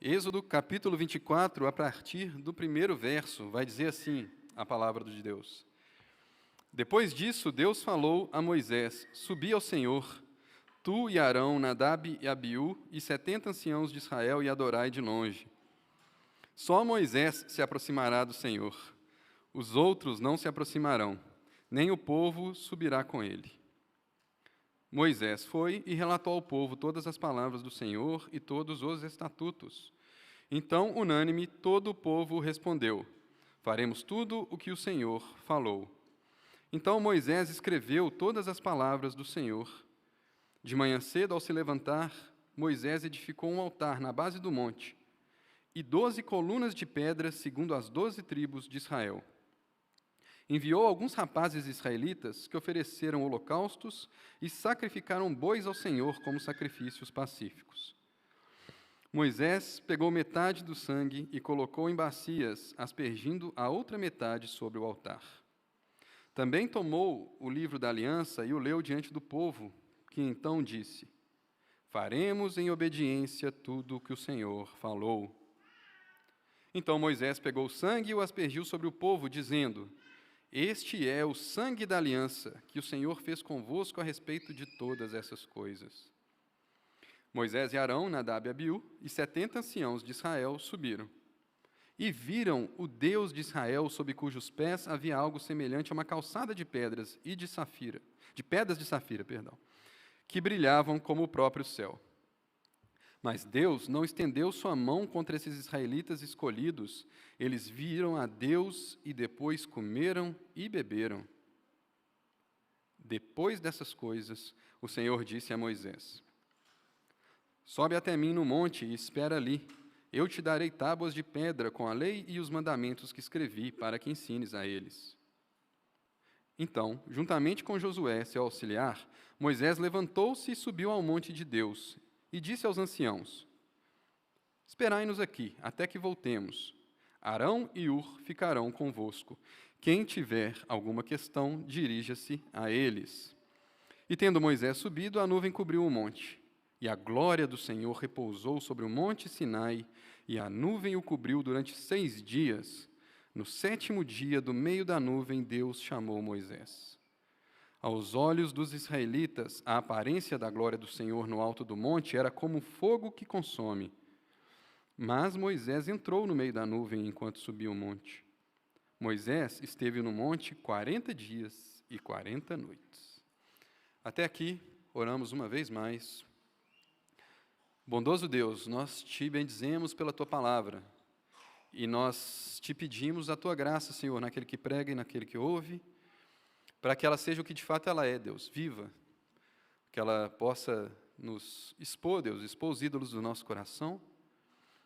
Êxodo capítulo 24, a partir do primeiro verso, vai dizer assim a palavra de Deus. Depois disso, Deus falou a Moisés: Subi ao Senhor, tu e Arão, Nadab e Abiú, e 70 anciãos de Israel, e adorai de longe. Só Moisés se aproximará do Senhor. Os outros não se aproximarão, nem o povo subirá com ele. Moisés foi e relatou ao povo todas as palavras do Senhor e todos os estatutos. Então, unânime, todo o povo respondeu: Faremos tudo o que o Senhor falou. Então Moisés escreveu todas as palavras do Senhor. De manhã cedo, ao se levantar, Moisés edificou um altar na base do monte e 12 colunas de pedra, segundo as 12 tribos de Israel. Enviou alguns rapazes israelitas que ofereceram holocaustos e sacrificaram bois ao Senhor como sacrifícios pacíficos. Moisés pegou metade do sangue e colocou em bacias, aspergindo a outra metade sobre o altar. Também tomou o livro da aliança e o leu diante do povo, que então disse: Faremos em obediência tudo o que o Senhor falou. Então Moisés pegou o sangue e o aspergiu sobre o povo, dizendo: Este é o sangue da aliança que o Senhor fez convosco a respeito de todas essas coisas. Moisés e Arão, Nadab e Abiú, e 70 anciãos de Israel subiram. E viram o Deus de Israel, sob cujos pés havia algo semelhante a uma calçada de pedras e de pedras de safira, que brilhavam como o próprio céu. Mas Deus não estendeu sua mão contra esses israelitas escolhidos. Eles viram a Deus e depois comeram e beberam. Depois dessas coisas, o Senhor disse a Moisés: Sobe até mim no monte e espera ali. Eu te darei tábuas de pedra com a lei e os mandamentos que escrevi, para que ensines a eles. Então, juntamente com Josué, seu auxiliar, Moisés levantou-se e subiu ao monte de Deus, e disse aos anciãos: Esperai-nos aqui, até que voltemos. Arão e Hur ficarão convosco. Quem tiver alguma questão, dirija-se a eles. E tendo Moisés subido, a nuvem cobriu o monte. E a glória do Senhor repousou sobre o monte Sinai, e a nuvem o cobriu durante 6 dias. No 7º dia, do meio da nuvem, Deus chamou Moisés. Aos olhos dos israelitas, a aparência da glória do Senhor no alto do monte era como fogo que consome. Mas Moisés entrou no meio da nuvem enquanto subia o monte. Moisés esteve no monte 40 dias e 40 noites. Até aqui, oramos uma vez mais. Bondoso Deus, nós te bendizemos pela tua palavra e nós te pedimos a tua graça, Senhor, naquele que prega e naquele que ouve, para que ela seja o que de fato ela é, Deus, viva, que ela possa nos expor, Deus, expor os ídolos do nosso coração,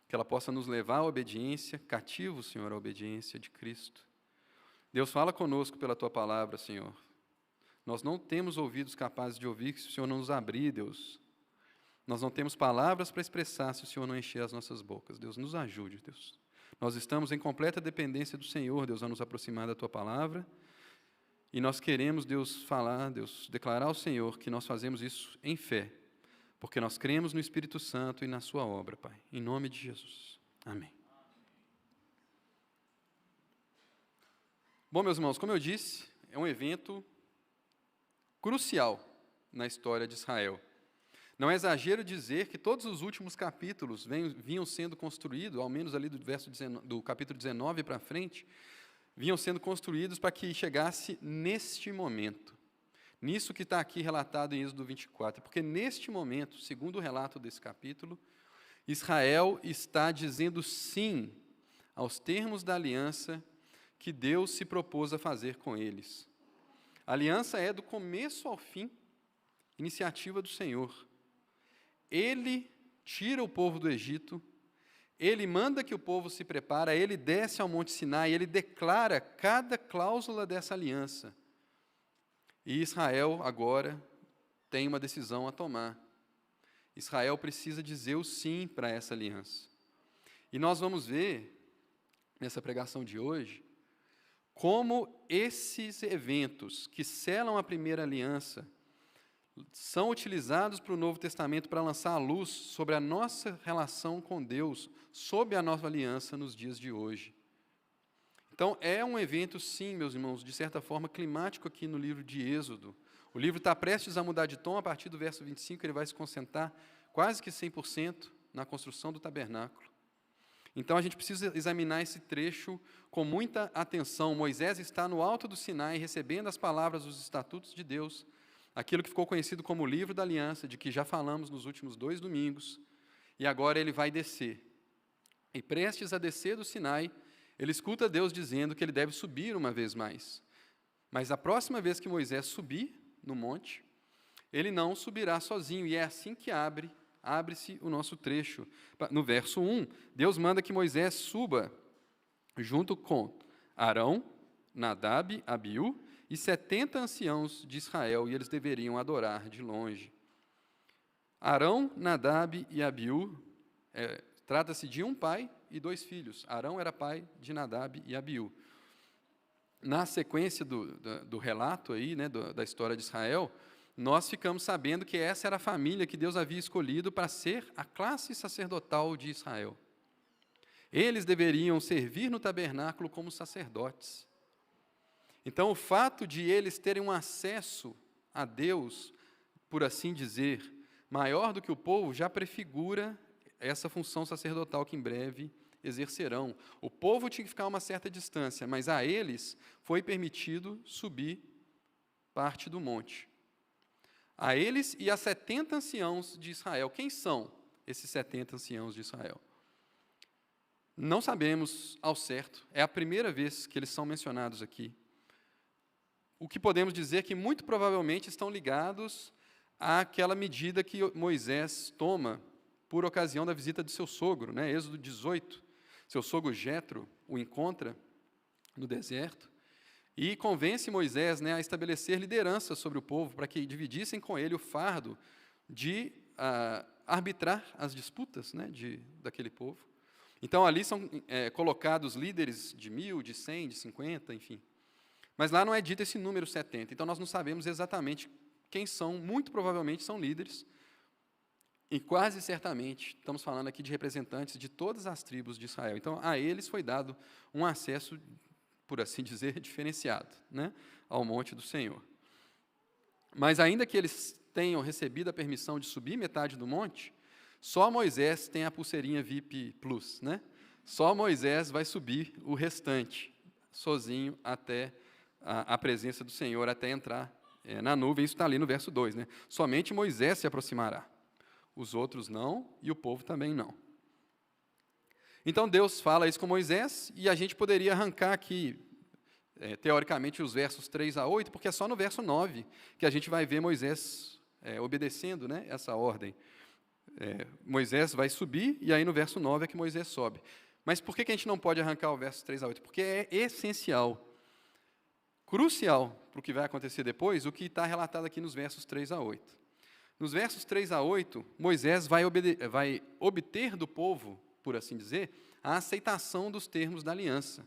que ela possa nos levar à obediência, cativo, Senhor, à obediência de Cristo. Deus, fala conosco pela tua palavra, Senhor. Nós não temos ouvidos capazes de ouvir se o Senhor não nos abrir, Deus. Nós não temos palavras para expressar se o Senhor não encher as nossas bocas. Deus, nos ajude, Deus. Nós estamos em completa dependência do Senhor, Deus, a nos aproximar da tua palavra. E nós queremos, Deus, falar, Deus, declarar ao Senhor que nós fazemos isso em fé, porque nós cremos no Espírito Santo e na sua obra, Pai. Em nome de Jesus. Amém. Bom, meus irmãos, como eu disse, é um evento crucial na história de Israel. Não é exagero dizer que todos os últimos capítulos vinham sendo construídos, ao menos ali do capítulo 19 para frente, vinham sendo construídos para que chegasse neste momento. Nisso que está aqui relatado em Êxodo 24. Porque neste momento, segundo o relato desse capítulo, Israel está dizendo sim aos termos da aliança que Deus se propôs a fazer com eles. A aliança é, do começo ao fim, iniciativa do Senhor. Ele tira o povo do Egito, ele manda que o povo se prepare, ele desce ao Monte Sinai, ele declara cada cláusula dessa aliança. E Israel agora tem uma decisão a tomar. Israel precisa dizer o sim para essa aliança. E nós vamos ver, nessa pregação de hoje, como esses eventos que selam a primeira aliança são utilizados para o Novo Testamento para lançar a luz sobre a nossa relação com Deus, sob a nova aliança nos dias de hoje. Então, é um evento, sim, meus irmãos, de certa forma, climático aqui no livro de Êxodo. O livro está prestes a mudar de tom, a partir do verso 25, ele vai se concentrar quase que 100% na construção do tabernáculo. Então, a gente precisa examinar esse trecho com muita atenção. Moisés está no alto do Sinai, recebendo as palavras dos estatutos de Deus, aquilo que ficou conhecido como o livro da aliança, de que já falamos nos últimos 2 domingos, e agora ele vai descer. E prestes a descer do Sinai, ele escuta Deus dizendo que ele deve subir uma vez mais. Mas a próxima vez que Moisés subir no monte, ele não subirá sozinho, e é assim que abre-se o nosso trecho. No verso 1, Deus manda que Moisés suba junto com Arão, Nadab, Abiú e 70 anciãos de Israel, e eles deveriam adorar de longe. Arão, Nadab e Abiú, trata-se de um pai e 2 filhos. Arão era pai de Nadab e Abiú. Na sequência do relato aí, né, da história de Israel, nós ficamos sabendo que essa era a família que Deus havia escolhido para ser a classe sacerdotal de Israel. Eles deveriam servir no tabernáculo como sacerdotes. Então, o fato de eles terem um acesso a Deus, por assim dizer, maior do que o povo, já prefigura essa função sacerdotal que em breve exercerão. O povo tinha que ficar a uma certa distância, mas a eles foi permitido subir parte do monte. A eles e a 70 anciãos de Israel. Quem são esses 70 anciãos de Israel? Não sabemos ao certo. É a primeira vez que eles são mencionados aqui. O que podemos dizer é que muito provavelmente estão ligados àquela medida que Moisés toma por ocasião da visita de seu sogro, né? Êxodo 18. Seu sogro Jetro o encontra no deserto e convence Moisés, né, a estabelecer liderança sobre o povo para que dividissem com ele o fardo de arbitrar as disputas, né, daquele povo. Então, ali são colocados líderes de 1.000, de 100, de 50, enfim. Mas lá não é dito esse número 70, então nós não sabemos exatamente quem são, muito provavelmente são líderes, e quase certamente estamos falando aqui de representantes de todas as tribos de Israel. Então, a eles foi dado um acesso, por assim dizer, diferenciado, né, ao monte do Senhor. Mas ainda que eles tenham recebido a permissão de subir metade do monte, só Moisés tem a pulseirinha VIP Plus, né? Só Moisés vai subir o restante, sozinho, até a presença do Senhor, até entrar na nuvem. Isso está ali no verso 2, né? Somente Moisés se aproximará. Os outros não, e o povo também não. Então, Deus fala isso com Moisés, e a gente poderia arrancar aqui, teoricamente, os versos 3 a 8, porque é só no verso 9 que a gente vai ver Moisés obedecendo, né, essa ordem. Moisés vai subir, e aí no verso 9 é que Moisés sobe. Mas por que a gente não pode arrancar o verso 3 a 8? Porque é essencial, crucial para o que vai acontecer depois, o que está relatado aqui nos versos 3 a 8. Nos versos 3 a 8, Moisés vai obter do povo, por assim dizer, a aceitação dos termos da aliança.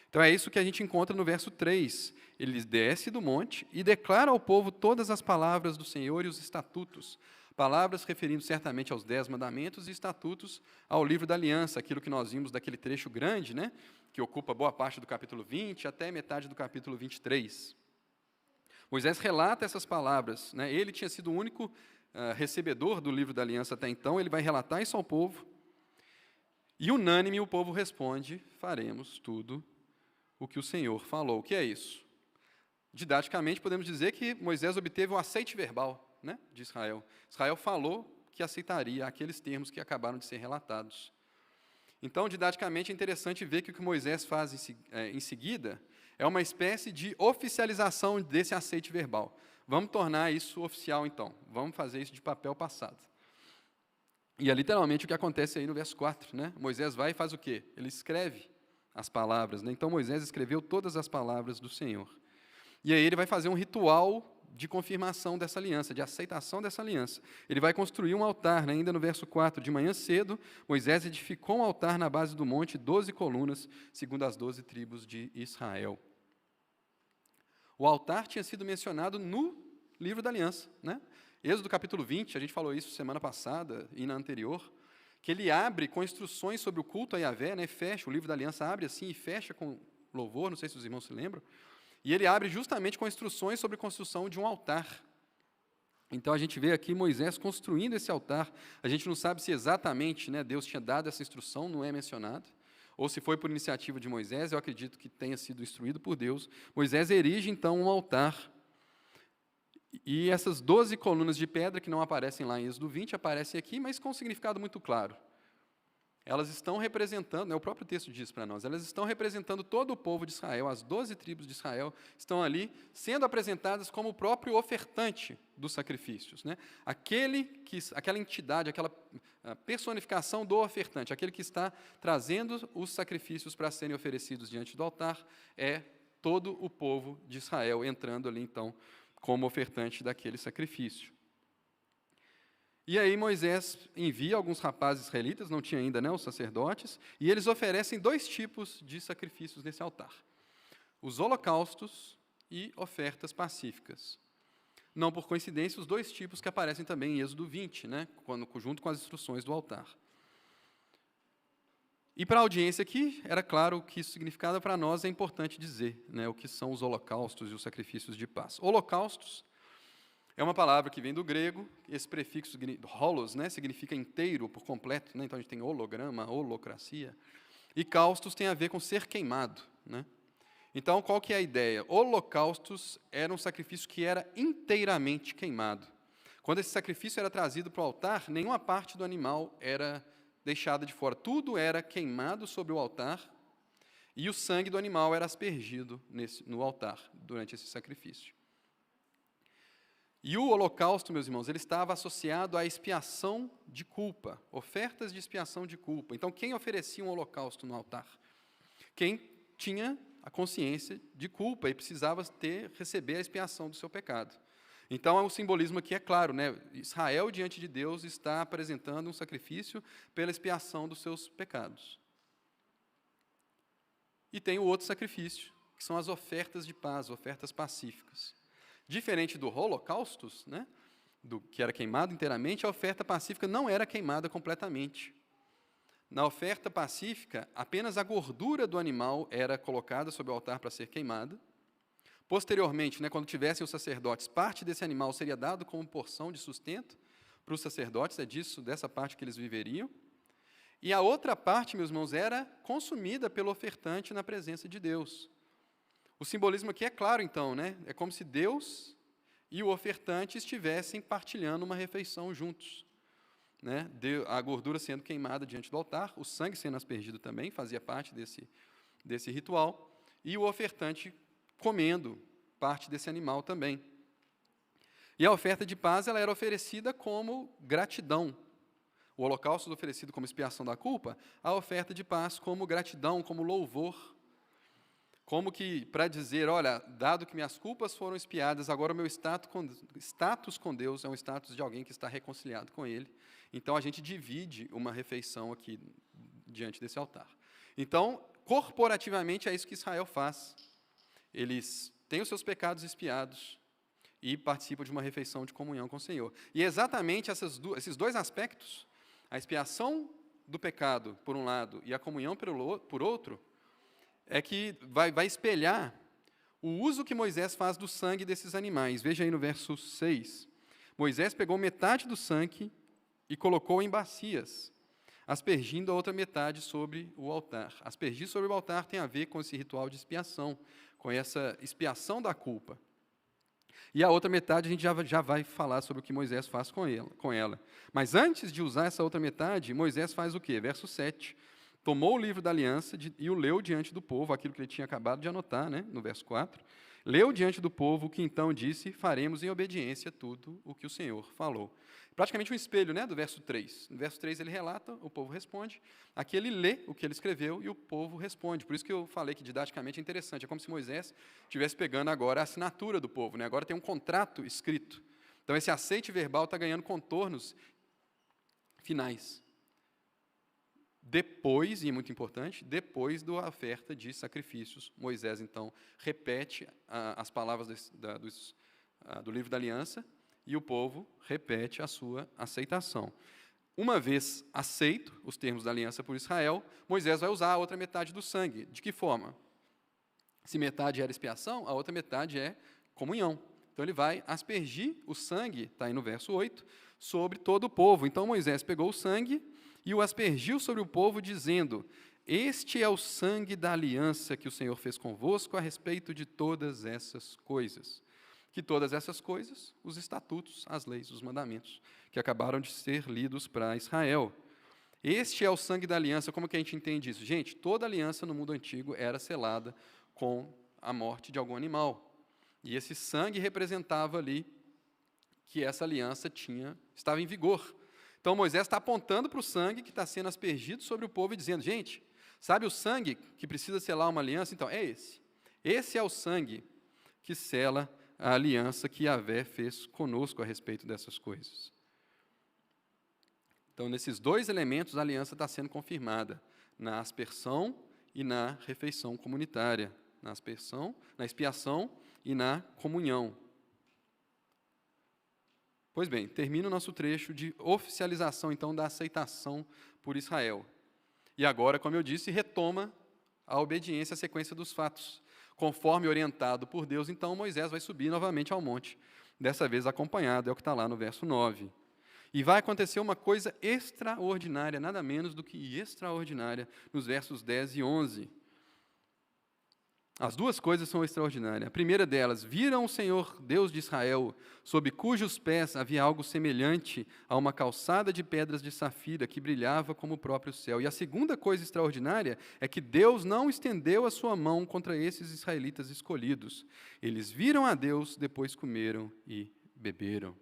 Então é isso que a gente encontra no verso 3. Ele desce do monte e declara ao povo todas as palavras do Senhor e os estatutos. Palavras referindo certamente aos 10 mandamentos e estatutos ao livro da aliança, aquilo que nós vimos daquele trecho grande, né, que ocupa boa parte do capítulo 20 até metade do capítulo 23. Moisés relata essas palavras, né? Ele tinha sido o único recebedor do livro da aliança até então, ele vai relatar isso ao povo, e unânime o povo responde: faremos tudo o que o Senhor falou. O que é isso? Didaticamente, podemos dizer que Moisés obteve o aceite verbal, né, de Israel. Israel falou que aceitaria aqueles termos que acabaram de ser relatados. Então, didaticamente, é interessante ver que o que Moisés faz em seguida é uma espécie de oficialização desse aceite verbal. Vamos tornar isso oficial, então. Vamos fazer isso de papel passado. E é literalmente o que acontece aí no verso 4. Né? Moisés vai e faz o quê? Ele escreve as palavras. Né? Então, Moisés escreveu todas as palavras do Senhor. E aí ele vai fazer um ritual de confirmação dessa aliança, de aceitação dessa aliança. Ele vai construir um altar, né? Ainda no verso 4, de manhã cedo, Moisés edificou um altar na base do monte, 12 colunas, segundo as 12 tribos de Israel. O altar tinha sido mencionado no livro da aliança, né? Êxodo capítulo 20, a gente falou isso semana passada e na anterior, que ele abre com instruções sobre o culto a Yahvé, né? Fecha, o livro da aliança abre assim e fecha com louvor, não sei se os irmãos se lembram, e ele abre justamente com instruções sobre a construção de um altar. Então a gente vê aqui Moisés construindo esse altar. A gente não sabe se exatamente, né, Deus tinha dado essa instrução, não é mencionado, ou se foi por iniciativa de Moisés, eu acredito que tenha sido instruído por Deus. Moisés erige então um altar, e essas 12 colunas de pedra, que não aparecem lá em Êxodo 20, aparecem aqui, mas com um significado muito claro. Elas estão representando, né, o próprio texto diz para nós, elas estão representando todo o povo de Israel, as 12 tribos de Israel estão ali sendo apresentadas como o próprio ofertante dos sacrifícios, né? Aquela entidade, aquela personificação do ofertante, aquele que está trazendo os sacrifícios para serem oferecidos diante do altar, é todo o povo de Israel entrando ali, então, como ofertante daquele sacrifício. E aí Moisés envia alguns rapazes israelitas, não tinha ainda, né, os sacerdotes, e eles oferecem 2 tipos de sacrifícios nesse altar: os holocaustos e ofertas pacíficas. Não por coincidência, os 2 tipos que aparecem também em Êxodo 20, né, junto com as instruções do altar. E para a audiência aqui, era claro o que isso significava, para nós é importante dizer, né, o que são os holocaustos e os sacrifícios de paz. Holocaustos é uma palavra que vem do grego, esse prefixo holos, né, significa inteiro, por completo, né, então a gente tem holograma, holocracia, e caustos tem a ver com ser queimado, né. Então, qual que é a ideia? Holocaustos era um sacrifício que era inteiramente queimado. Quando esse sacrifício era trazido para o altar, nenhuma parte do animal era deixada de fora, tudo era queimado sobre o altar, e o sangue do animal era aspergido no altar, durante esse sacrifício. E o holocausto, meus irmãos, ele estava associado à expiação de culpa, ofertas de expiação de culpa. Então, quem oferecia um holocausto no altar? Quem tinha a consciência de culpa e precisava receber a expiação do seu pecado. Então, o simbolismo aqui é claro, né? Israel, diante de Deus, está apresentando um sacrifício pela expiação dos seus pecados. E tem o outro sacrifício, que são as ofertas de paz, ofertas pacíficas. Diferente do holocausto, né, que era queimado inteiramente, a oferta pacífica não era queimada completamente. Na oferta pacífica, apenas a gordura do animal era colocada sobre o altar para ser queimada. Posteriormente, né, quando tivessem os sacerdotes, parte desse animal seria dado como porção de sustento para os sacerdotes, é dessa parte que eles viveriam. E a outra parte, meus irmãos, era consumida pelo ofertante na presença de Deus. O simbolismo aqui é claro, então, né? É como se Deus e o ofertante estivessem partilhando uma refeição juntos, né? A gordura sendo queimada diante do altar, o sangue sendo aspergido também, fazia parte desse ritual, e o ofertante comendo parte desse animal também. E a oferta de paz, ela era oferecida como gratidão. O holocausto oferecido como expiação da culpa, a oferta de paz como gratidão, como louvor. Como que, para dizer, olha, dado que minhas culpas foram expiadas, agora o meu status com Deus é um status de alguém que está reconciliado com Ele. Então, a gente divide uma refeição aqui diante desse altar. Então, corporativamente, é isso que Israel faz. Eles têm os seus pecados expiados e participam de uma refeição de comunhão com o Senhor. E exatamente esses 2 aspectos, a expiação do pecado, por um lado, e a comunhão por outro, é que vai espelhar o uso que Moisés faz do sangue desses animais. Veja aí no verso 6. Moisés pegou metade do sangue e colocou em bacias, aspergindo a outra metade sobre o altar. Aspergir sobre o altar tem a ver com esse ritual de expiação, com essa expiação da culpa. E a outra metade a gente já vai falar sobre o que Moisés faz com ela. Mas antes de usar essa outra metade, Moisés faz o quê? Verso 7. Tomou o livro da aliança e o leu diante do povo, aquilo que ele tinha acabado de anotar, né, no verso 4. Leu diante do povo, que então disse: faremos em obediência tudo o que o Senhor falou. Praticamente um espelho, né, do verso 3. No verso 3 ele relata, o povo responde. Aqui ele lê o que ele escreveu e o povo responde. Por isso que eu falei que didaticamente é interessante. É como se Moisés estivesse pegando agora a assinatura do povo, né? Agora tem um contrato escrito. Então esse aceite verbal está ganhando contornos finais. Depois, e é muito importante, depois da oferta de sacrifícios, Moisés, então, repete as palavras do livro da aliança, e o povo repete a sua aceitação. Uma vez aceito os termos da aliança por Israel, Moisés vai usar a outra metade do sangue. De que forma? Se metade era expiação, a outra metade é comunhão. Então ele vai aspergir o sangue, está aí no verso 8, sobre todo o povo. Então Moisés pegou o sangue e o aspergiu sobre o povo, dizendo: este é o sangue da aliança que o Senhor fez convosco a respeito de todas essas coisas. Que todas essas coisas, os estatutos, as leis, os mandamentos, que acabaram de ser lidos para Israel. Este é o sangue da aliança. Como que a gente entende isso? Gente, toda aliança no mundo antigo era selada com a morte de algum animal. E esse sangue representava ali que essa aliança estava em vigor. Então Moisés está apontando para o sangue que está sendo aspergido sobre o povo e dizendo: gente, sabe o sangue que precisa selar uma aliança? Então, é esse. Esse é o sangue que sela a aliança que Yahvé fez conosco a respeito dessas coisas. Então, nesses dois elementos, a aliança está sendo confirmada, na aspersão e na refeição comunitária. Na aspersão, na expiação e na comunhão. Pois bem, termina o nosso trecho de oficialização, então, da aceitação por Israel. E agora, como eu disse, retoma a obediência à sequência dos fatos. Conforme orientado por Deus, então, Moisés vai subir novamente ao monte, dessa vez acompanhado, é o que está lá no verso 9. E vai acontecer uma coisa extraordinária, nada menos do que extraordinária, nos versos 10 e 11. As duas coisas são extraordinárias. A primeira delas: viram o Senhor, Deus de Israel, sob cujos pés havia algo semelhante a uma calçada de pedras de safira que brilhava como o próprio céu. E a segunda coisa extraordinária é que Deus não estendeu a sua mão contra esses israelitas escolhidos. Eles viram a Deus, depois comeram e beberam.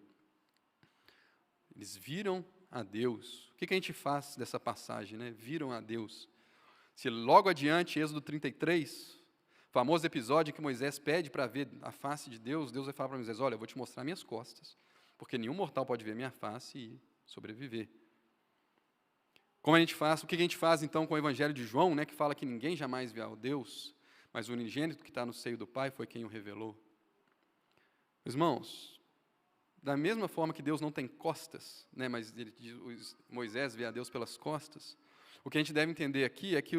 Eles viram a Deus. O que a gente faz dessa passagem, né? Viram a Deus. Se logo adiante, Êxodo 33... famoso episódio em que Moisés pede para ver a face de Deus, Deus vai falar para Moisés: olha, eu vou te mostrar minhas costas, porque nenhum mortal pode ver minha face e sobreviver. Como a gente faz? O que a gente faz então com o Evangelho de João, né, que fala que ninguém jamais viu a Deus, mas o unigênito que está no seio do Pai foi quem o revelou? Irmãos, da mesma forma que Deus não tem costas, né, mas Moisés vê a Deus pelas costas, o que a gente deve entender aqui é que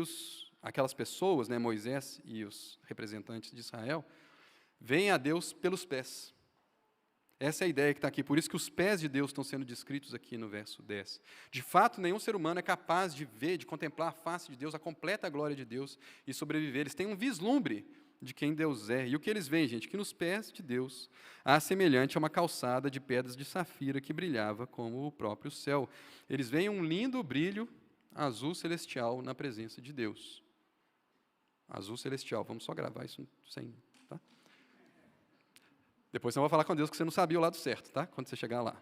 aquelas pessoas, né, Moisés e os representantes de Israel, veem a Deus pelos pés. Essa é a ideia que está aqui. Por isso que os pés de Deus estão sendo descritos aqui no verso 10. De fato, nenhum ser humano é capaz de ver, de contemplar a face de Deus, a completa glória de Deus e sobreviver. Eles têm um vislumbre de quem Deus é. E o que eles veem, gente? Que nos pés de Deus há semelhante a uma calçada de pedras de safira que brilhava como o próprio céu. Eles veem um lindo brilho azul celestial na presença de Deus. Azul celestial, vamos só gravar isso sem, tá? Depois você vai falar com Deus que você não sabia o lado certo, tá? Quando você chegar lá.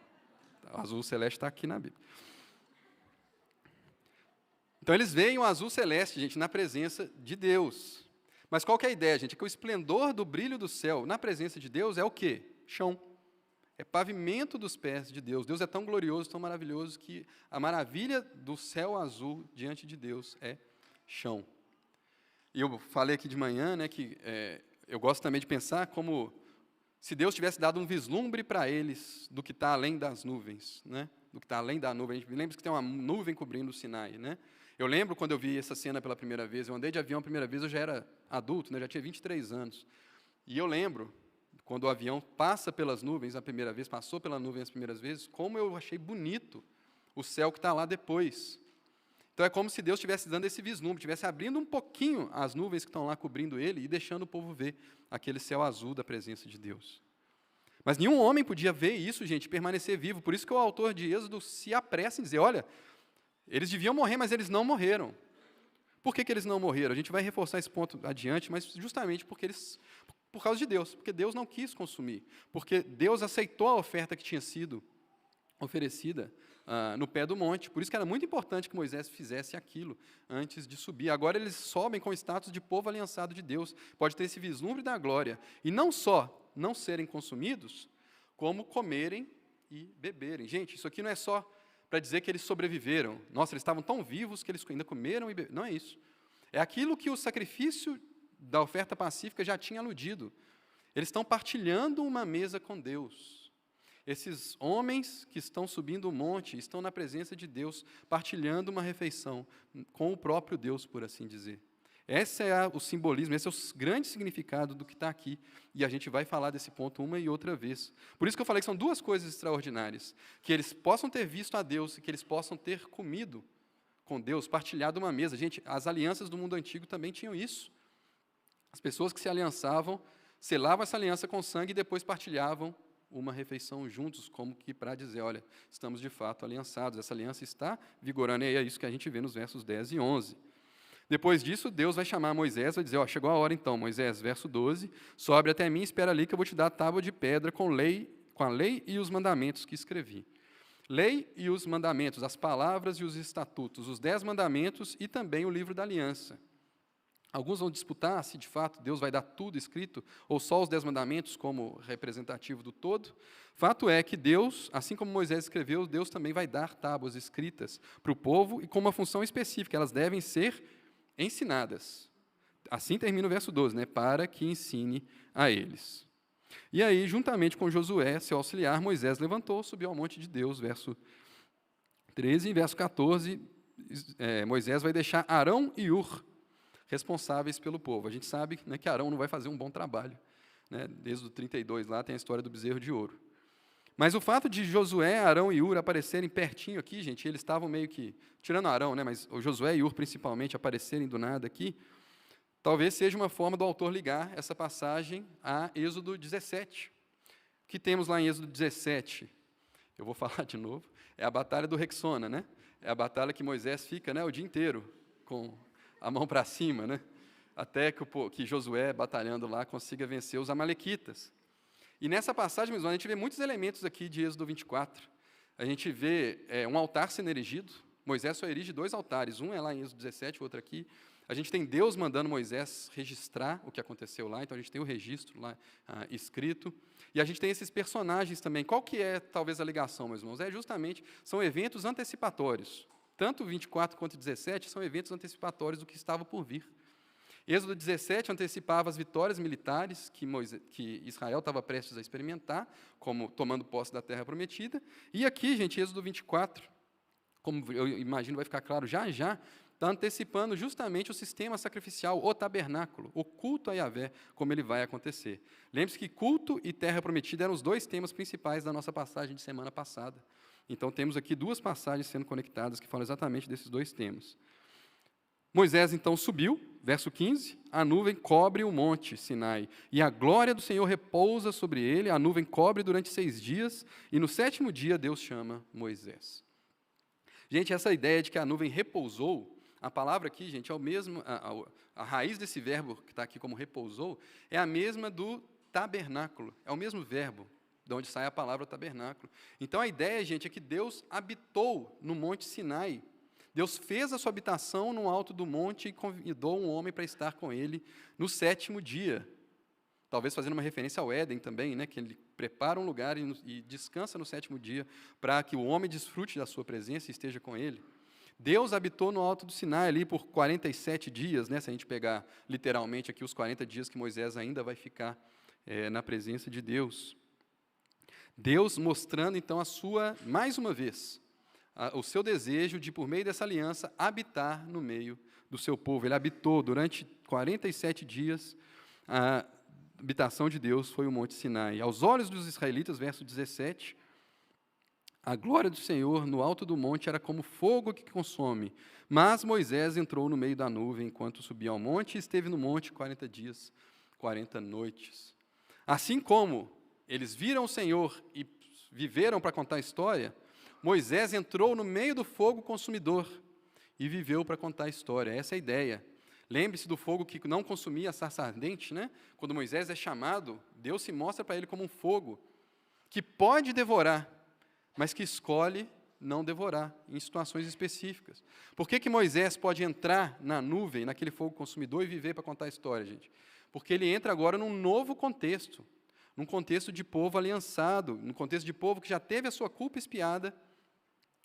O azul celeste está aqui na Bíblia. Então eles veem o azul celeste, gente, na presença de Deus. Mas qual que é a ideia, gente? É que o esplendor do brilho do céu na presença de Deus é o quê? Chão. É pavimento dos pés de Deus. Deus é tão glorioso, tão maravilhoso, que a maravilha do céu azul diante de Deus é chão. E eu falei aqui de manhã, né, que eu gosto também de pensar como se Deus tivesse dado um vislumbre para eles do que está além das nuvens, né, do que está além da nuvem. A gente lembra que tem uma nuvem cobrindo o Sinai, né? Eu lembro quando eu vi essa cena pela primeira vez. Eu andei de avião a primeira vez, eu já era adulto, né, já tinha 23 anos. E eu lembro, quando o avião passa pelas nuvens a primeira vez, passou pela nuvem as primeiras vezes, como eu achei bonito o céu que está lá depois. Então é como se Deus estivesse dando esse vislumbre, estivesse abrindo um pouquinho as nuvens que estão lá cobrindo ele e deixando o povo ver aquele céu azul da presença de Deus. Mas nenhum homem podia ver isso, gente, permanecer vivo. Por isso que o autor de Êxodo se apressa em dizer: olha, eles deviam morrer, mas eles não morreram. Por que eles não morreram? A gente vai reforçar esse ponto adiante, mas justamente por causa de Deus, porque Deus não quis consumir, porque Deus aceitou a oferta que tinha sido oferecida no pé do monte. Por isso que era muito importante que Moisés fizesse aquilo antes de subir. Agora eles sobem com o status de povo aliançado de Deus. Pode ter esse vislumbre da glória. E não só não serem consumidos, como comerem e beberem. Gente, isso aqui não é só para dizer que eles sobreviveram. Nossa, eles estavam tão vivos que eles ainda comeram e beberam. Não é isso. É aquilo que o sacrifício da oferta pacífica já tinha aludido. Eles estão partilhando uma mesa com Deus. Esses homens que estão subindo o monte estão na presença de Deus, partilhando uma refeição com o próprio Deus, por assim dizer. Esse é o simbolismo, esse é o grande significado do que está aqui. E a gente vai falar desse ponto uma e outra vez. Por isso que eu falei que são duas coisas extraordinárias. Que eles possam ter visto a Deus e que eles possam ter comido com Deus, partilhado uma mesa. Gente, as alianças do mundo antigo também tinham isso. As pessoas que se aliançavam, selavam essa aliança com sangue e depois partilhavam uma refeição juntos, como que para dizer, olha, estamos de fato aliançados, essa aliança está vigorando, e é isso que a gente vê nos versos 10 e 11. Depois disso, Deus vai chamar Moisés, vai dizer, ó, chegou a hora então, Moisés, verso 12, sobe até mim, espera ali que eu vou te dar a tábua de pedra com a lei e os mandamentos que escrevi. Lei e os mandamentos, as palavras e os estatutos, os 10 mandamentos e também o livro da aliança. Alguns vão disputar se, de fato, Deus vai dar tudo escrito, ou só os 10 mandamentos como representativo do todo. Fato é que Deus, assim como Moisés escreveu, Deus também vai dar tábuas escritas para o povo e com uma função específica, elas devem ser ensinadas. Assim termina o verso 12, né? Para que ensine a eles. E aí, juntamente com Josué, seu auxiliar, Moisés levantou, subiu ao monte de Deus, verso 13, e verso 14, Moisés vai deixar Arão e Ur responsáveis pelo povo. A gente sabe, né, que Arão não vai fazer um bom trabalho. Né? Desde o 32, lá tem a história do bezerro de ouro. Mas o fato de Josué, Arão e Ur aparecerem pertinho aqui, gente, eles estavam meio que, tirando Arão, né, mas o Josué e Ur principalmente aparecerem do nada aqui, talvez seja uma forma do autor ligar essa passagem a Êxodo 17. O que temos lá em Êxodo 17? Eu vou falar de novo. É a batalha do Rexona, né? É a batalha que Moisés fica, né, o dia inteiro com a mão para cima, né? Até que Josué, batalhando lá, consiga vencer os amalequitas. E nessa passagem, mesmo, a gente vê muitos elementos aqui de Êxodo 24. A gente vê um altar sendo erigido. Moisés só erige 2 altares. Um é lá em Êxodo 17, o outro aqui. A gente tem Deus mandando Moisés registrar o que aconteceu lá. Então, a gente tem o registro lá escrito. E a gente tem esses personagens também. Qual que é, talvez, a ligação, meus irmãos? São eventos antecipatórios. Tanto 24 quanto 17 são eventos antecipatórios do que estava por vir. Êxodo 17 antecipava as vitórias militares que Israel estava prestes a experimentar, como tomando posse da terra prometida. E aqui, gente, Êxodo 24, como eu imagino vai ficar claro já, está antecipando justamente o sistema sacrificial, o tabernáculo, o culto a Yahvé, como ele vai acontecer. Lembre-se que culto e terra prometida eram os 2 temas principais da nossa passagem de semana passada. Então, temos aqui 2 passagens sendo conectadas que falam exatamente desses 2 temas. Moisés, então, subiu, verso 15, a nuvem cobre o monte Sinai, e a glória do Senhor repousa sobre ele, a nuvem cobre durante 6 dias, e no 7º dia Deus chama Moisés. Gente, essa ideia de que a nuvem repousou, a palavra aqui, gente, é o mesmo, a raiz desse verbo que está aqui como repousou, é a mesma do tabernáculo, é o mesmo verbo, de onde sai a palavra tabernáculo. Então, a ideia, gente, é que Deus habitou no monte Sinai. Deus fez a sua habitação no alto do monte e convidou um homem para estar com ele no 7º dia. Talvez fazendo uma referência ao Éden também, né, que ele prepara um lugar e descansa no 7º dia para que o homem desfrute da sua presença e esteja com ele. Deus habitou no alto do Sinai ali por 47 dias, né, se a gente pegar literalmente aqui os 40 dias que Moisés ainda vai ficar na presença de Deus. Deus mostrando, então, mais uma vez, o seu desejo de, por meio dessa aliança, habitar no meio do seu povo. Ele habitou durante 47 dias, a habitação de Deus foi o Monte Sinai. Aos olhos dos israelitas, verso 17, a glória do Senhor no alto do monte era como fogo que consome, mas Moisés entrou no meio da nuvem enquanto subia ao monte e esteve no monte 40 dias, 40 noites. Assim como eles viram o Senhor e viveram para contar a história, Moisés entrou no meio do fogo consumidor e viveu para contar a história. Essa é a ideia. Lembre-se do fogo que não consumia a sarça ardente, né? Quando Moisés é chamado, Deus se mostra para ele como um fogo que pode devorar, mas que escolhe não devorar em situações específicas. Por que Moisés pode entrar na nuvem, naquele fogo consumidor e viver para contar a história, gente? Porque ele entra agora num novo contexto. Num contexto de povo aliançado, num contexto de povo que já teve a sua culpa expiada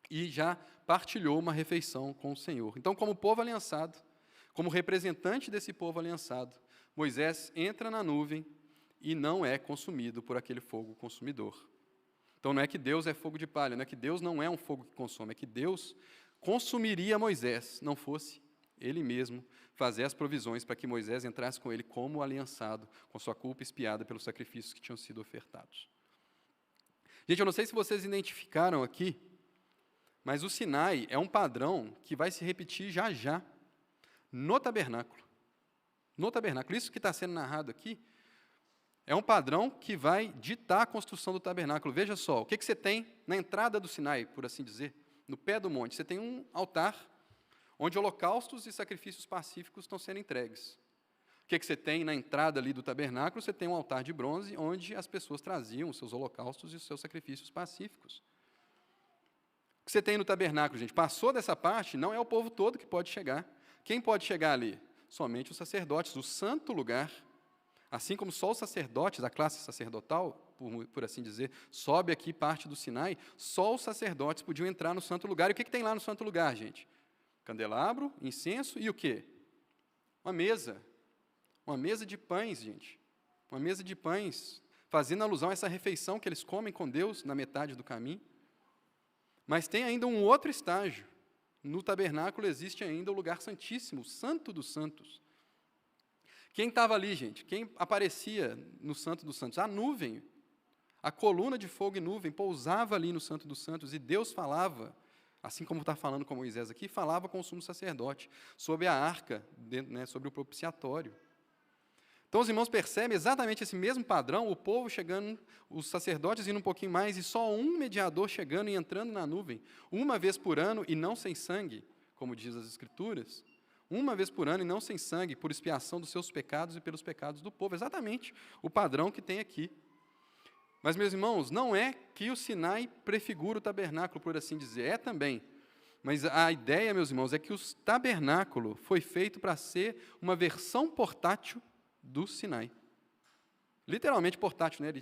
e já partilhou uma refeição com o Senhor. Então, como povo aliançado, como representante desse povo aliançado, Moisés entra na nuvem e não é consumido por aquele fogo consumidor. Então não é que Deus é fogo de palha, não é que Deus não é um fogo que consome, é que Deus consumiria Moisés, não fosse Ele mesmo fazer as provisões para que Moisés entrasse com ele como aliançado, com sua culpa expiada pelos sacrifícios que tinham sido ofertados. Gente, eu não sei se vocês identificaram aqui, mas o Sinai é um padrão que vai se repetir já já no tabernáculo. No tabernáculo. Isso que está sendo narrado aqui é um padrão que vai ditar a construção do tabernáculo. Veja só, o que você tem na entrada do Sinai, por assim dizer, no pé do monte? Você tem um altar onde holocaustos e sacrifícios pacíficos estão sendo entregues. O que você tem na entrada ali do tabernáculo? Você tem um altar de bronze onde as pessoas traziam os seus holocaustos e os seus sacrifícios pacíficos. O que você tem no tabernáculo, gente? Passou dessa parte, não é o povo todo que pode chegar. Quem pode chegar ali? Somente os sacerdotes, o santo lugar. Assim como só os sacerdotes, a classe sacerdotal, por assim dizer, sobe aqui parte do Sinai, só os sacerdotes podiam entrar no santo lugar. E o que tem lá no santo lugar, gente? Candelabro, incenso e o quê? Uma mesa. Uma mesa de pães, gente. Uma mesa de pães, fazendo alusão a essa refeição que eles comem com Deus na metade do caminho. Mas tem ainda um outro estágio. No tabernáculo existe ainda o lugar santíssimo, o santo dos santos. Quem estava ali, gente? Quem aparecia no santo dos santos? A nuvem. A coluna de fogo e nuvem pousava ali no santo dos santos e Deus falava, assim como está falando com Moisés aqui, falava com o sumo sacerdote, sobre a arca, sobre o propiciatório. Então, os irmãos percebem exatamente esse mesmo padrão, o povo chegando, os sacerdotes indo um pouquinho mais, e só um mediador chegando e entrando na nuvem, uma vez por ano e não sem sangue, como diz as Escrituras, uma vez por ano e não sem sangue, por expiação dos seus pecados e pelos pecados do povo. Exatamente o padrão que tem aqui. Mas, meus irmãos, não é que o Sinai prefigura o tabernáculo, por assim dizer, é também. Mas a ideia, meus irmãos, é que o tabernáculo foi feito para ser uma versão portátil do Sinai. Literalmente portátil, né?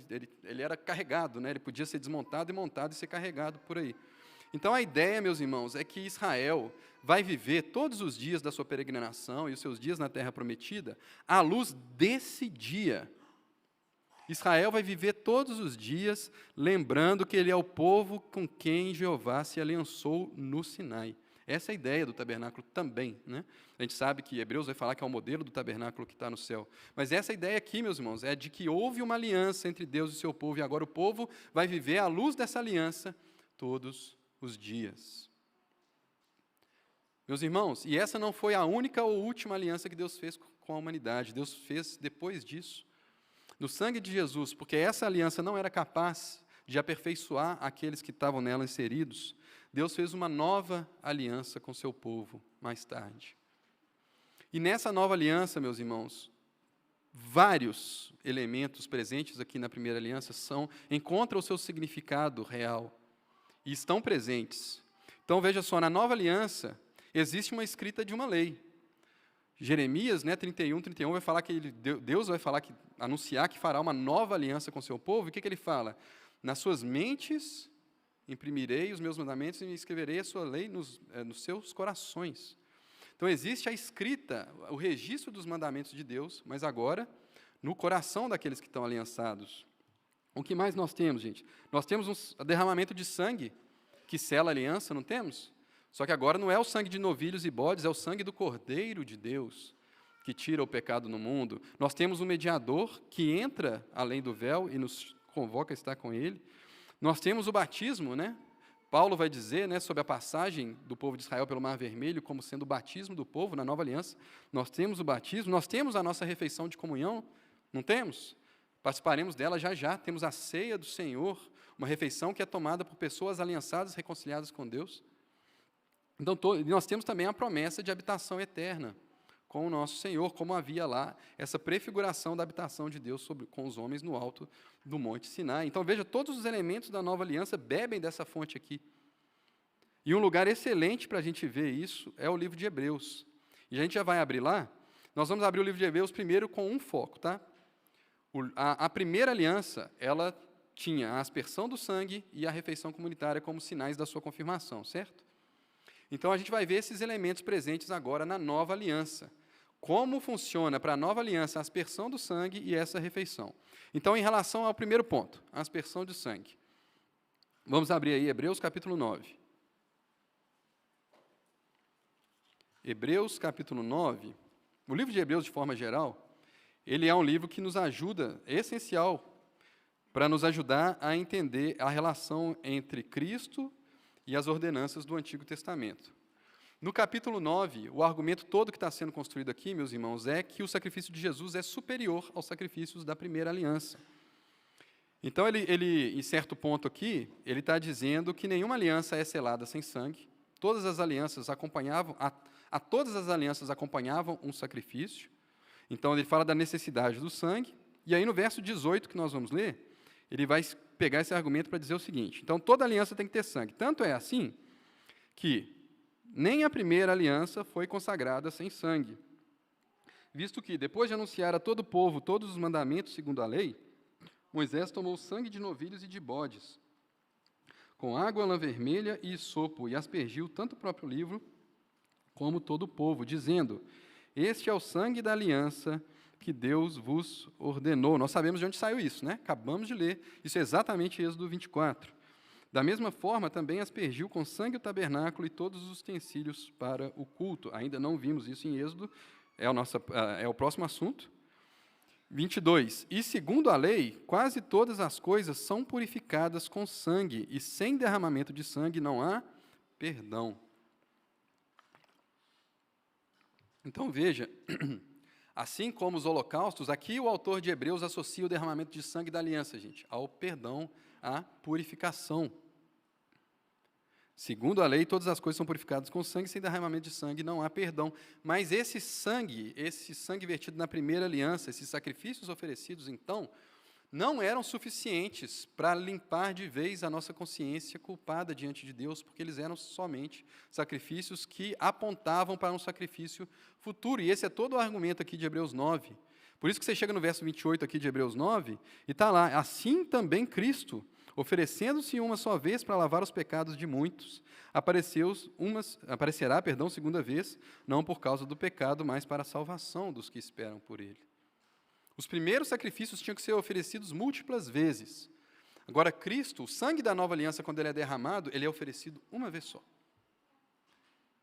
Ele era carregado, né? Ele podia ser desmontado e montado e ser carregado por aí. Então a ideia, meus irmãos, é que Israel vai viver todos os dias da sua peregrinação e os seus dias na terra prometida à luz desse dia. Israel vai viver todos os dias lembrando que ele é o povo com quem Jeová se aliançou no Sinai. Essa é a ideia do tabernáculo também, né? A gente sabe que Hebreus vai falar que é o modelo do tabernáculo que está no céu. Mas essa ideia aqui, meus irmãos, é de que houve uma aliança entre Deus e seu povo, e agora o povo vai viver à luz dessa aliança todos os dias. Meus irmãos, e essa não foi a única ou última aliança que Deus fez com a humanidade. Deus fez depois disso, no sangue de Jesus, porque essa aliança não era capaz de aperfeiçoar aqueles que estavam nela inseridos. Deus fez uma nova aliança com seu povo mais tarde. E nessa nova aliança, meus irmãos, vários elementos presentes aqui na primeira aliança encontram o seu significado real e estão presentes. Então, veja só, na nova aliança existe uma escrita de uma lei. Jeremias, 31 vai falar que Deus vai anunciar que fará uma nova aliança com seu povo. E o que ele fala? Nas suas mentes imprimirei os meus mandamentos e escreverei a sua lei nos seus corações. Então, existe a escrita, o registro dos mandamentos de Deus, mas agora no coração daqueles que estão aliançados. O que mais nós temos, gente? Nós temos um derramamento de sangue que sela a aliança, não temos? Só que agora não é o sangue de novilhos e bodes, é o sangue do Cordeiro de Deus, que tira o pecado no mundo. Nós temos um mediador que entra além do véu e nos convoca a estar com ele. Nós temos o batismo, né? Paulo vai dizer, sobre a passagem do povo de Israel pelo Mar Vermelho como sendo o batismo do povo na nova aliança. Nós temos o batismo, nós temos a nossa refeição de comunhão, não temos? Participaremos dela já já. Temos a ceia do Senhor, uma refeição que é tomada por pessoas aliançadas, reconciliadas com Deus. Então, nós temos também a promessa de habitação eterna com o nosso Senhor, como havia lá essa prefiguração da habitação de Deus com os homens no alto do Monte Sinai. Então, veja, todos os elementos da nova aliança bebem dessa fonte aqui. E um lugar excelente para a gente ver isso é o livro de Hebreus. E a gente já vai abrir lá. Nós vamos abrir o livro de Hebreus primeiro com um foco, tá? A primeira aliança, ela tinha a aspersão do sangue e a refeição comunitária como sinais da sua confirmação, certo? Então, a gente vai ver esses elementos presentes agora na nova aliança. como funciona para a nova aliança a aspersão do sangue e essa refeição. Então, em relação ao primeiro ponto, a aspersão de sangue, vamos abrir aí Hebreus capítulo 9. Hebreus capítulo 9, o livro de Hebreus, de forma geral, ele é um livro que nos ajuda, é essencial, para nos ajudar a entender a relação entre Cristo e as ordenanças do Antigo Testamento. No capítulo 9, o argumento todo que está sendo construído aqui, meus irmãos, é que o sacrifício de Jesus é superior aos sacrifícios da primeira aliança. Então, em certo ponto aqui, ele está dizendo que nenhuma aliança é selada sem sangue, todas as alianças acompanhavam, a todas as alianças acompanhavam um sacrifício. Então, ele fala da necessidade do sangue, e aí no verso 18 que nós vamos ler, ele vai pegar esse argumento para dizer o seguinte: então, toda aliança tem que ter sangue. Tanto é assim que nem a primeira aliança foi consagrada sem sangue, visto que, depois de anunciar a todo o povo todos os mandamentos segundo a lei, Moisés tomou sangue de novilhos e de bodes, com água, lã vermelha e sopo, e aspergiu tanto o próprio livro como todo o povo, dizendo: este é o sangue da aliança que Deus vos ordenou. Nós sabemos de onde saiu isso, né? Acabamos de ler. Isso é exatamente Êxodo 24. Da mesma forma, também aspergiu com sangue o tabernáculo e todos os utensílios para o culto. Ainda não vimos isso em Êxodo, é o próximo assunto. 22. E segundo a lei, quase todas as coisas são purificadas com sangue, e sem derramamento de sangue não há perdão. Então, veja, assim como os holocaustos, aqui o autor de Hebreus associa o derramamento de sangue da aliança, gente, ao perdão, à purificação. Segundo a lei, todas as coisas são purificadas com sangue, sem derramamento de sangue não há perdão. Mas esse sangue vertido na primeira aliança, esses sacrifícios oferecidos, então, não eram suficientes para limpar de vez a nossa consciência culpada diante de Deus, porque eles eram somente sacrifícios que apontavam para um sacrifício futuro. E esse é todo o argumento aqui de Hebreus 9. Por isso que você chega no verso 28 aqui de Hebreus 9, e está lá: assim também Cristo, oferecendo-se uma só vez para lavar os pecados de muitos, aparecerá, segunda vez, não por causa do pecado, mas para a salvação dos que esperam por ele. Os primeiros sacrifícios tinham que ser oferecidos múltiplas vezes. Agora, Cristo, o sangue da nova aliança, quando ele é derramado, ele é oferecido uma vez só.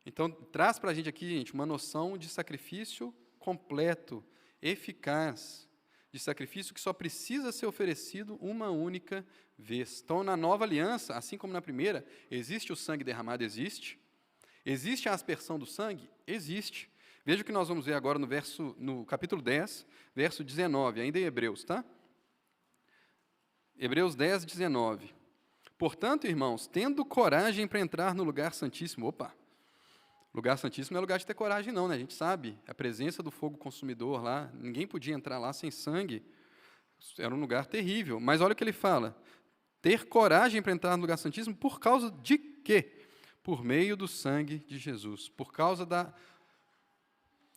Então, traz para a gente aqui, gente, uma noção de sacrifício completo, eficaz, de sacrifício que só precisa ser oferecido uma única vez. Então, na nova aliança, assim como na primeira, existe o sangue derramado? Existe. Existe a aspersão do sangue? Existe. Veja o que nós vamos ver agora no capítulo 10, verso 19, ainda em Hebreus, tá? Hebreus 10, 19. Portanto, irmãos, tendo coragem para entrar no lugar santíssimo, lugar santíssimo não é lugar de ter coragem não, né? A gente sabe, a presença do fogo consumidor lá, ninguém podia entrar lá sem sangue, era um lugar terrível. Mas olha o que ele fala: ter coragem para entrar no lugar santíssimo por causa de quê? Por meio do sangue de Jesus, por causa da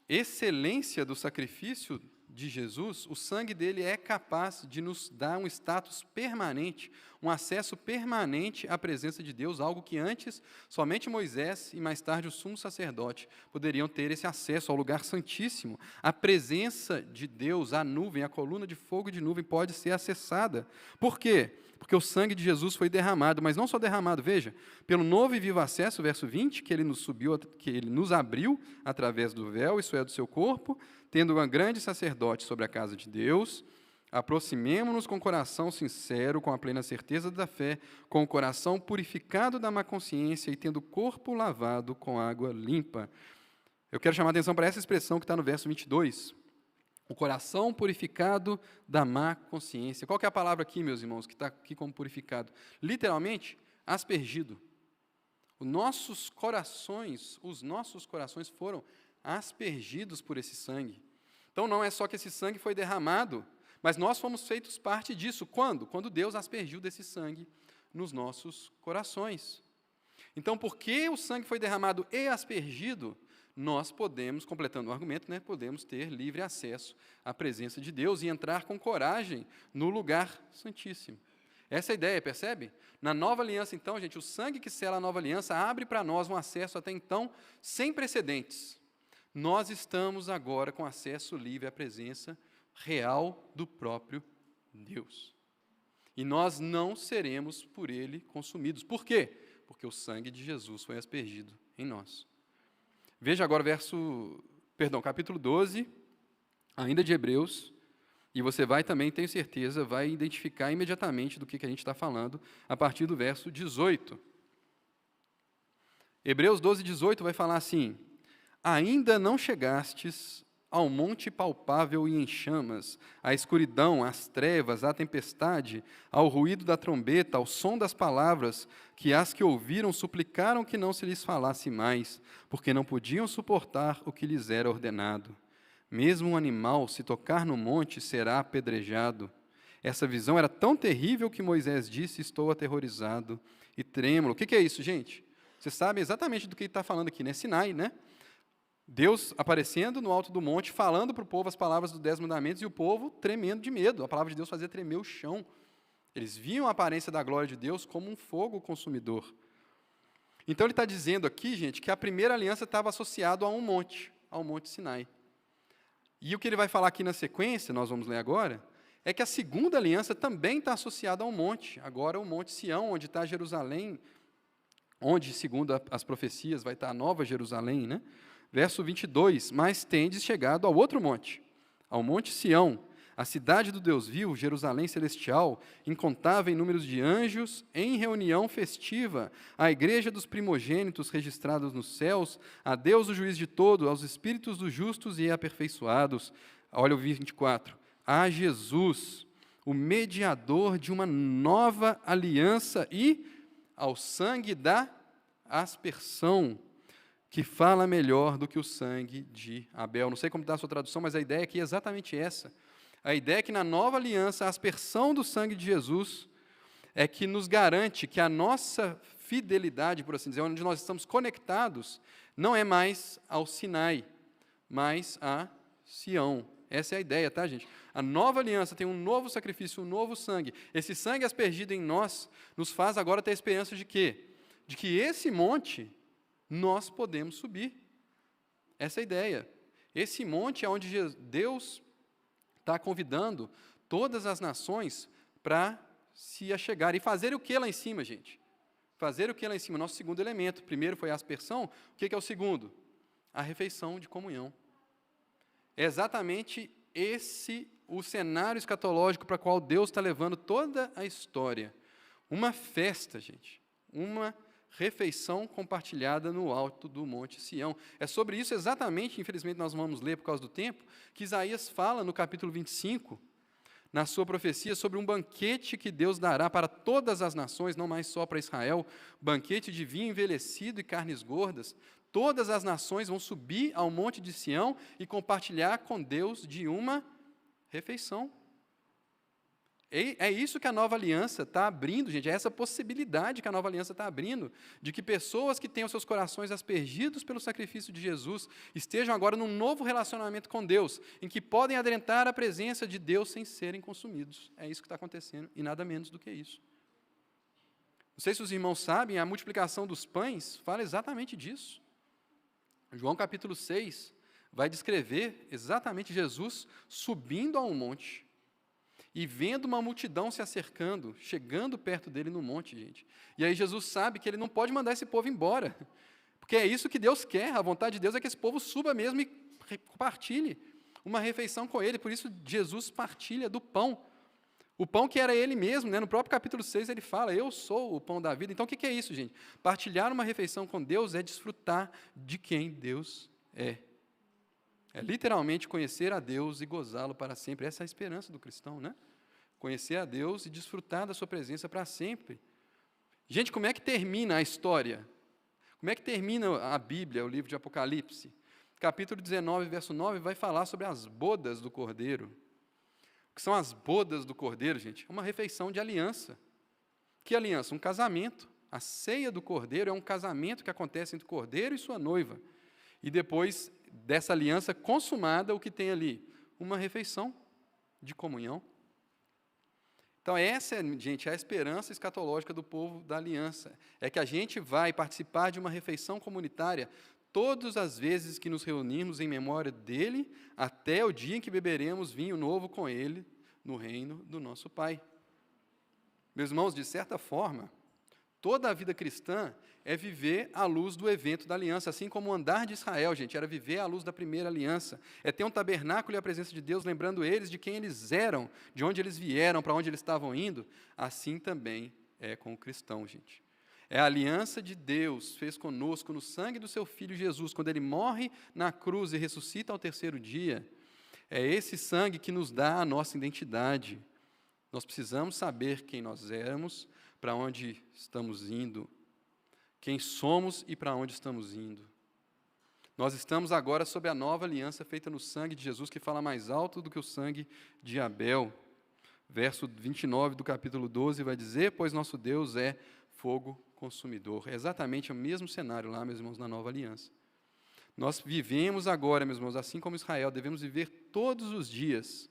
excelência do sacrifício de Jesus, o sangue dele é capaz de nos dar um status permanente, um acesso permanente à presença de Deus, algo que antes somente Moisés e mais tarde o sumo sacerdote poderiam ter esse acesso ao lugar santíssimo. A presença de Deus, a nuvem, a coluna de fogo de nuvem pode ser acessada. Por quê? Porque o sangue de Jesus foi derramado, mas não só derramado, veja, pelo novo e vivo acesso, verso 20, que ele nos abriu através do véu, isso é, do seu corpo, tendo um grande sacerdote sobre a casa de Deus, aproximemo-nos com o coração sincero, com a plena certeza da fé, com o coração purificado da má consciência e tendo o corpo lavado com água limpa. Eu quero chamar a atenção para essa expressão que está no verso 22, o coração purificado da má consciência. Qual que é a palavra aqui, meus irmãos, que está aqui como purificado? Literalmente, aspergido. Os nossos corações foram aspergidos por esse sangue. Então, não é só que esse sangue foi derramado, mas nós fomos feitos parte disso. Quando? Quando Deus aspergiu desse sangue nos nossos corações. Então, porque o sangue foi derramado e aspergido, nós podemos, completando o argumento, né, podemos ter livre acesso à presença de Deus e entrar com coragem no lugar santíssimo. Essa é a ideia, percebe? Na nova aliança, então, gente, o sangue que sela a nova aliança abre para nós um acesso até então sem precedentes. nós estamos agora com acesso livre à presença real do próprio Deus. E nós não seremos por ele consumidos. Por quê? Porque o sangue de Jesus foi aspergido em nós. Veja agora capítulo 12, ainda de Hebreus, e você vai também, tenho certeza, vai identificar imediatamente do que a gente está falando, a partir do verso 18. Hebreus 12, 18 vai falar assim: ainda não chegastes ao monte palpável e em chamas, à escuridão, às trevas, à tempestade, ao ruído da trombeta, ao som das palavras, que as que ouviram suplicaram que não se lhes falasse mais, porque não podiam suportar o que lhes era ordenado. Mesmo um animal, se tocar no monte, será apedrejado. Essa visão era tão terrível que Moisés disse: estou aterrorizado e trêmulo. O que é isso, gente? Você sabe exatamente do que ele está falando aqui, né? Sinai, né? Deus aparecendo no alto do monte, falando para o povo as palavras dos 10 mandamentos, e o povo tremendo de medo. A palavra de Deus fazia tremer o chão. Eles viam a aparência da glória de Deus como um fogo consumidor. Então ele está dizendo aqui, gente, que a primeira aliança estava associada a um monte, ao Monte Sinai. E o que ele vai falar aqui na sequência, nós vamos ler agora, é que a segunda aliança também está associada a um monte. Agora o Monte Sião, onde está Jerusalém, onde, segundo as profecias, vai estar a nova Jerusalém, né? Verso 22, mas tendes chegado ao outro monte, ao Monte Sião, a cidade do Deus vivo, Jerusalém celestial, incontável em números de anjos, em reunião festiva, a igreja dos primogênitos registrados nos céus, a Deus o juiz de todo, aos espíritos dos justos e aperfeiçoados. Olha o 24, a Jesus, o mediador de uma nova aliança, e ao sangue da aspersão, que fala melhor do que o sangue de Abel. Não sei como está a sua tradução, mas a ideia aqui é exatamente essa. A ideia é que na nova aliança, a aspersão do sangue de Jesus é que nos garante que a nossa fidelidade, por assim dizer, onde nós estamos conectados, não é mais ao Sinai, mas a Sião. Essa é a ideia, tá, gente? A nova aliança tem um novo sacrifício, um novo sangue. Esse sangue aspergido em nós nos faz agora ter a esperança de quê? De que esse monte nós podemos subir. Essa é a ideia. Esse monte é onde Deus está convidando todas as nações para se achegar. E fazer o que lá em cima, gente? Fazer o que lá em cima? Nosso segundo elemento. Primeiro foi a aspersão. O que é o segundo? A refeição de comunhão. É exatamente esse o cenário escatológico para o qual Deus está levando toda a história. Uma festa, gente. Uma refeição compartilhada no alto do Monte Sião. É sobre isso exatamente, infelizmente nós vamos ler por causa do tempo, que Isaías fala no capítulo 25, na sua profecia, sobre um banquete que Deus dará para todas as nações, não mais só para Israel, banquete de vinho envelhecido e carnes gordas. Todas as nações vão subir ao Monte de Sião e compartilhar com Deus de uma refeição. É isso que a nova aliança está abrindo, gente, é essa possibilidade que a nova aliança está abrindo, de que pessoas que tenham seus corações aspergidos pelo sacrifício de Jesus, estejam agora num novo relacionamento com Deus, em que podem adentrar a presença de Deus sem serem consumidos. É isso que está acontecendo, e nada menos do que isso. Não sei se os irmãos sabem, a multiplicação dos pães fala exatamente disso. João capítulo 6 vai descrever exatamente Jesus subindo a um monte, e vendo uma multidão se acercando, chegando perto dele no monte, gente. E aí Jesus sabe que ele não pode mandar esse povo embora, porque é isso que Deus quer, a vontade de Deus é que esse povo suba mesmo e compartilhe uma refeição com ele. Por isso Jesus partilha do pão. O pão que era ele mesmo, né? No próprio capítulo 6 ele fala, eu sou o pão da vida. Então o que é isso, gente? Partilhar uma refeição com Deus é desfrutar de quem Deus é. É literalmente conhecer a Deus e gozá-lo para sempre. Essa é a esperança do cristão, né? Conhecer a Deus e desfrutar da sua presença para sempre. Gente, como é que termina a história? Como é que termina a Bíblia, o livro de Apocalipse? Capítulo 19, verso 9, vai falar sobre as bodas do Cordeiro. O que são as bodas do Cordeiro, gente? Uma refeição de aliança. Que aliança? Um casamento. A ceia do Cordeiro é um casamento que acontece entre o Cordeiro e sua noiva. E depois dessa aliança consumada, o que tem ali? Uma refeição de comunhão. Então, essa, gente, é a esperança escatológica do povo da aliança. É que a gente vai participar de uma refeição comunitária todas as vezes que nos reunirmos em memória dele, até o dia em que beberemos vinho novo com ele no reino do nosso Pai. Meus irmãos, de certa forma, toda a vida cristã é viver à luz do evento da aliança, assim como o andar de Israel, gente, era viver à luz da primeira aliança. É ter um tabernáculo e a presença de Deus, lembrando eles de quem eles eram, de onde eles vieram, para onde eles estavam indo. Assim também é com o cristão, gente. É a aliança de Deus fez conosco no sangue do seu Filho Jesus, quando ele morre na cruz e ressuscita ao terceiro dia. É esse sangue que nos dá a nossa identidade. Nós precisamos saber quem nós éramos, para onde estamos indo, quem somos e para onde estamos indo. Nós estamos agora sob a nova aliança feita no sangue de Jesus, que fala mais alto do que o sangue de Abel. Verso 29 do capítulo 12 vai dizer: pois nosso Deus é fogo consumidor. É exatamente o mesmo cenário lá, meus irmãos, na nova aliança. Nós vivemos agora, meus irmãos, assim como Israel, devemos viver todos os dias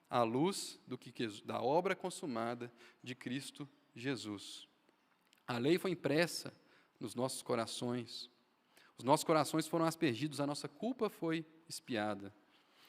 à luz da obra consumada de Cristo Jesus. A lei foi impressa nos nossos corações. Os nossos corações foram aspergidos, a nossa culpa foi expiada.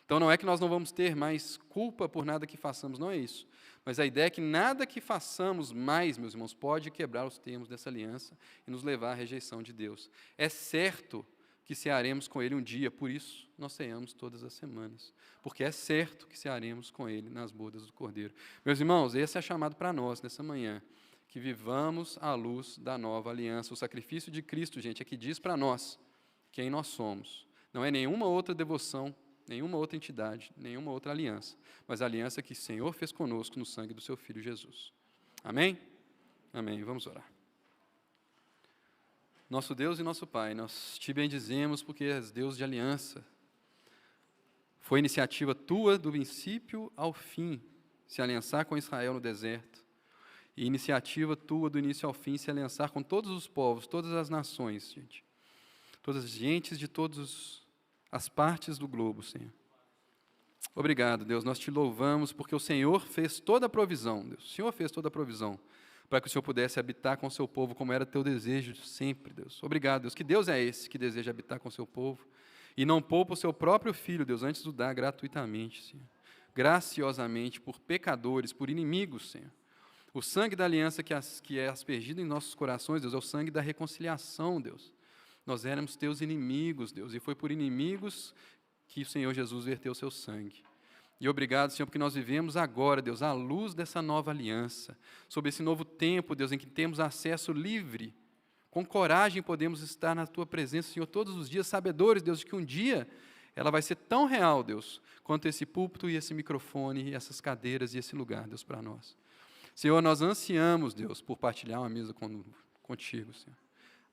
Então não é que nós não vamos ter mais culpa por nada que façamos, não é isso. Mas a ideia é que nada que façamos mais, meus irmãos, pode quebrar os termos dessa aliança e nos levar à rejeição de Deus. É certo que cearemos com Ele um dia, por isso nós ceamos todas as semanas. Porque é certo que cearemos com Ele nas bodas do Cordeiro. Meus irmãos, esse é chamado para nós nessa manhã, que vivamos à luz da nova aliança. O sacrifício de Cristo, gente, é que diz para nós quem nós somos. Não é nenhuma outra devoção, nenhuma outra entidade, nenhuma outra aliança, mas a aliança que o Senhor fez conosco no sangue do seu Filho Jesus. Amém? Amém. Vamos orar. Nosso Deus e nosso Pai, nós te bendizemos porque és Deus de aliança. Foi iniciativa tua do princípio ao fim se aliançar com Israel no deserto. E iniciativa tua do início ao fim se aliançar com todos os povos, todas as nações, gente. Todas as gentes de todas as partes do globo, Senhor. Obrigado, Deus, nós te louvamos porque o Senhor fez toda a provisão, Deus. O Senhor fez toda a provisão para que o Senhor pudesse habitar com o seu povo, como era teu desejo sempre, Deus. Obrigado, Deus. Que Deus é esse que deseja habitar com o seu povo e não poupa o seu próprio Filho, Deus, antes de o dar gratuitamente, Senhor. Graciosamente, por pecadores, por inimigos, Senhor. O sangue da aliança que é aspergido em nossos corações, Deus, é o sangue da reconciliação, Deus. Nós éramos teus inimigos, Deus, e foi por inimigos que o Senhor Jesus verteu o seu sangue. E obrigado, Senhor, porque nós vivemos agora, Deus, à luz dessa nova aliança, sob esse novo tempo, Deus, em que temos acesso livre, com coragem podemos estar na Tua presença, Senhor, todos os dias, sabedores, Deus, de que um dia ela vai ser tão real, Deus, quanto esse púlpito e esse microfone, e essas cadeiras e esse lugar, Deus, para nós. Senhor, nós ansiamos, Deus, por partilhar uma mesa contigo, Senhor.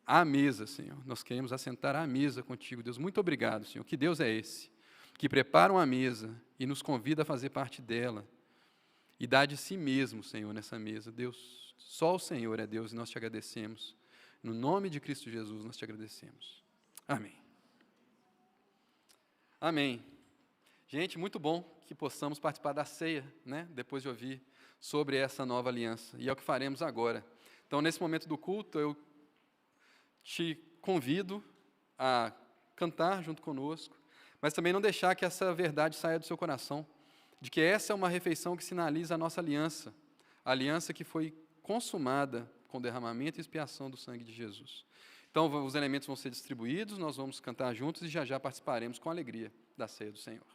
À mesa, Senhor. Nós queremos assentar à mesa contigo, Deus. Muito obrigado, Senhor. Que Deus é esse? Que prepara uma mesa e nos convida a fazer parte dela. E dá de si mesmo, Senhor, nessa mesa. Deus, só o Senhor é Deus e nós te agradecemos. No nome de Cristo Jesus, nós te agradecemos. Amém. Amém. Gente, muito bom que possamos participar da ceia, né? Depois de ouvir sobre essa nova aliança. E é o que faremos agora. Então, nesse momento do culto, eu te convido a cantar junto conosco, mas também não deixar que essa verdade saia do seu coração, de que essa é uma refeição que sinaliza a nossa aliança, a aliança que foi consumada com o derramamento e expiação do sangue de Jesus. Então, os elementos vão ser distribuídos, nós vamos cantar juntos e já participaremos com alegria da ceia do Senhor.